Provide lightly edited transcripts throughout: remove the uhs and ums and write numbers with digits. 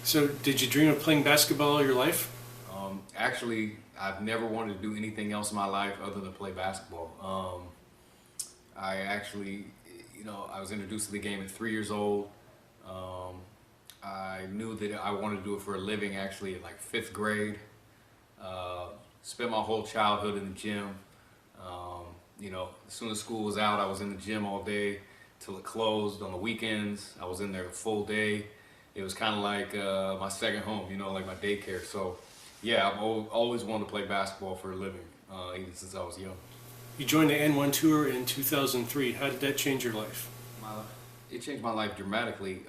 So, did you dream of playing basketball all your life? Actually, I've never wanted to do anything else in my life other than play basketball. I actually, I was introduced to the game at 3 years old. Um, I knew that I wanted to do it for a living actually in like fifth grade. Uh, Spent my whole childhood in the gym. As soon as school was out, I was in the gym all day till it closed. On the weekends, I was in there the full day. It was kind of like my second home, like my daycare. So, yeah, I've always wanted to play basketball for a living, even since I was young. You joined the N1 Tour in 2003. How did that change your life? My, it changed my life dramatically.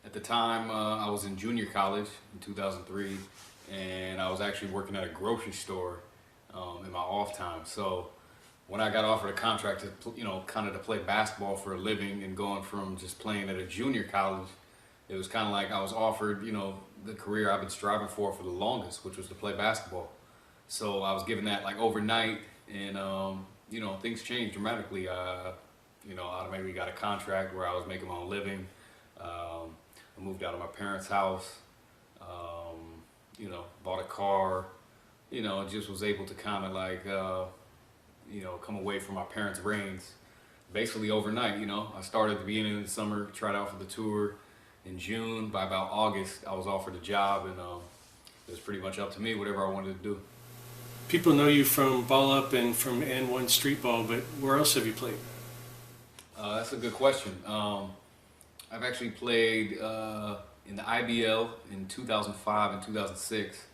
At the time, I was in junior college in 2003, and I was actually working at a grocery store in my off time. So when I got offered a contract to, kind of to play basketball for a living and going from just playing at a junior college, it was kind of like I was offered, the career I've been striving for the longest, which was to play basketball. So I was given that like overnight, and things changed dramatically. I automatically got a contract where I was making my own living. I moved out of my parents' house. Bought a car. Just was able to kind of like, come away from my parents' reins basically overnight. I started at the beginning of the summer, tried out for the tour in June. By about August, I was offered a job, and it was pretty much up to me, whatever I wanted to do. People know you from Ball Up and from N1 Street Ball, but where else have you played? That's a good question. I've actually played in the IBL in 2005 and 2006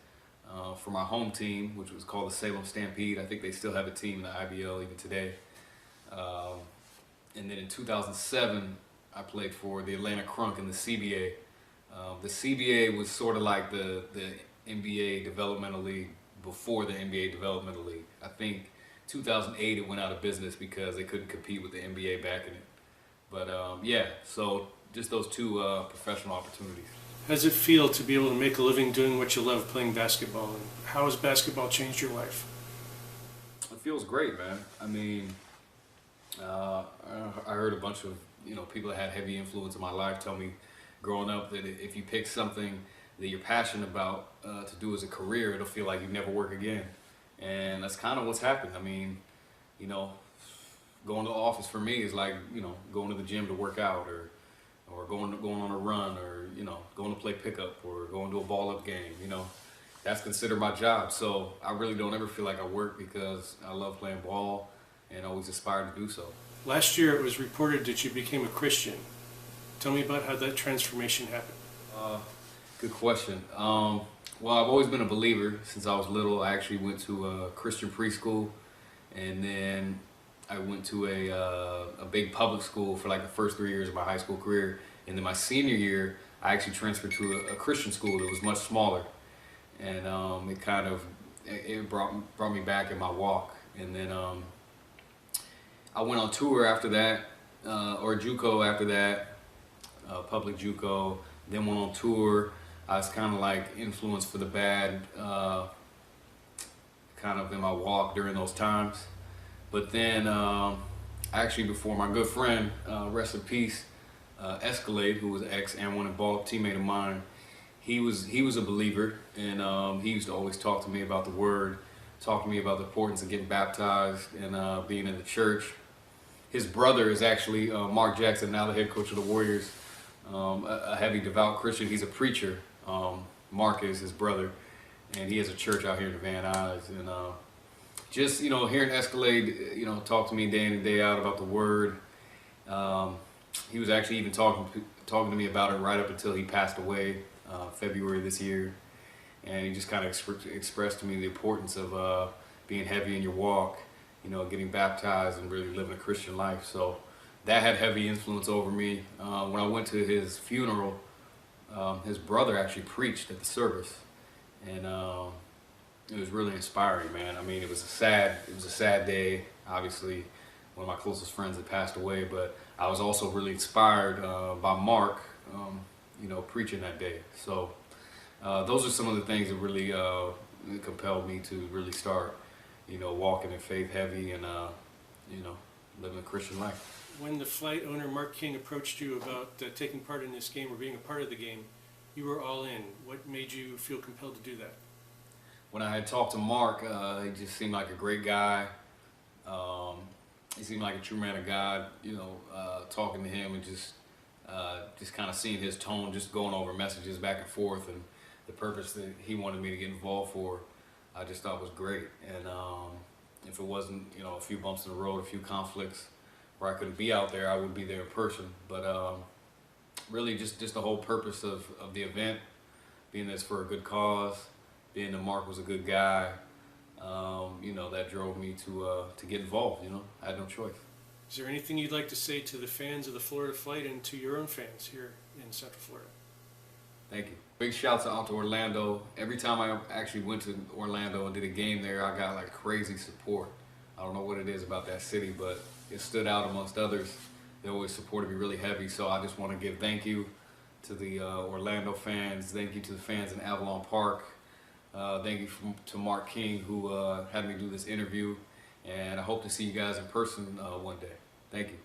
for my home team, which was called the Salem Stampede. I think they still have a team in the IBL even today. And then in 2007, I played for the Atlanta Crunk in the CBA. The CBA was sort of like the NBA Developmental League before the NBA Developmental League. I think 2008 it went out of business because they couldn't compete with the NBA back in it. But so just those two professional opportunities. How does it feel to be able to make a living doing what you love, playing basketball? And how has basketball changed your life? It feels great, man. I mean, I heard a bunch of people that had heavy influence in my life tell me growing up that if you pick something that you're passionate about to do as a career, it'll feel like you never work again. And that's kind of what's happened. I mean, going to the office for me is like going to the gym to work out, or going on a run, or going to play pickup, or going to a ball up game. That's considered my job. So I really don't ever feel like I work because I love playing ball and always aspire to do so. Last year it was reported that you became a Christian. Tell me about how that transformation happened. Good question. Well, I've always been a believer since I was little. I actually went to a Christian preschool, and then I went to a big public school for like the first 3 years of my high school career. And then my senior year, I actually transferred to a Christian school that was much smaller. And it brought me back in my walk. And then I went on tour after that, or JUCO after that, public JUCO. Then went on tour. I was kind of like influenced for the bad, kind of in my walk during those times. But then, actually, before my good friend, rest in peace, Escalade, who was an ex-N1 and Ball teammate of mine, he was a believer, and he used to always talk to me about the Word, talk to me about the importance of getting baptized and being in the church. His brother is actually Mark Jackson, now the head coach of the Warriors, a heavy devout Christian. He's a preacher. Mark is his brother, and he has a church out here in the Van Nuys. And just hearing Escalade talk to me day in and day out about the Word. He was actually even talking to me about it right up until he passed away February this year, and he just kind of expressed to me the importance of being heavy in your walk, getting baptized and really living a Christian life. So that had heavy influence over me. When I went to his funeral, his brother actually preached at the service, and it was really inspiring, man. I mean, it was a sad day. Obviously, one of my closest friends had passed away, but I was also really inspired by Mark, preaching that day. So those are some of the things that really compelled me to really start, walking in faith heavy and, living a Christian life. When the flight owner, Mark King, approached you about taking part in this game or being a part of the game, You were all in. What made you feel compelled to do that? When I had talked to Mark, he just seemed like a great guy. He seemed like a true man of God. Talking to him and just kind of seeing his tone, just going over messages back and forth, and the purpose that he wanted me to get involved for, I just thought was great. And if it wasn't, a few bumps in the road, a few conflicts where I couldn't be out there, I would be there in person. But really, just the whole purpose of the event, being this for a good cause, being that Mark was a good guy, that drove me to get involved. I had no choice. Is there anything you'd like to say to the fans of the Florida Flight and to your own fans here in Central Florida? Thank you. Big shouts out to Orlando. Every time I actually went to Orlando and did a game there, I got like crazy support. I don't know what it is about that city, but it stood out amongst others. They always supported me really heavy, so I just want to give thank you to the Orlando fans. Thank you to the fans in Avalon Park. Thank you to Mark King, who had me do this interview. And I hope to see you guys in person one day. Thank you.